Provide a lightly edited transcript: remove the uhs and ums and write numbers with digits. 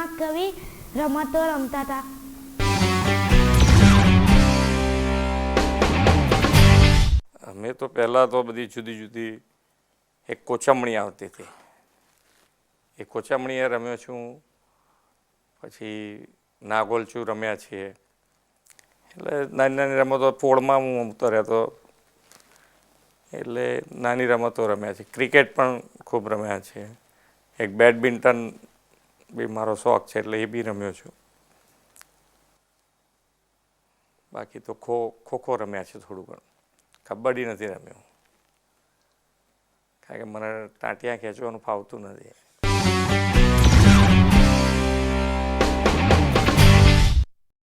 શાળામાં કેવી રમતો રમતા હતા? અમે તો પહેલાં તો બધી જુદી જુદી એક કોચામણી આવતી હતી, એ કોચામણીએ રમ્યો છું. પછી નાગોલચું રમ્યા છીએ. એટલે નાની નાની રમતો, પોળમાં હું રમતો રહેતો, એટલે નાની રમતો રમ્યા છે. ક્રિકેટ પણ ખૂબ રમ્યા છે. એક બેડમિન્ટન બી મારો શોખ છે, એટલે એ બી રમ્યો છું. બાકી તો ખોખો રમ્યા છે થોડું ઘણું. કબડ્ડી નથી રમ્યો, કારણ કે મને ટાંટિયા ખેંચવાનું ફાવતું નથી.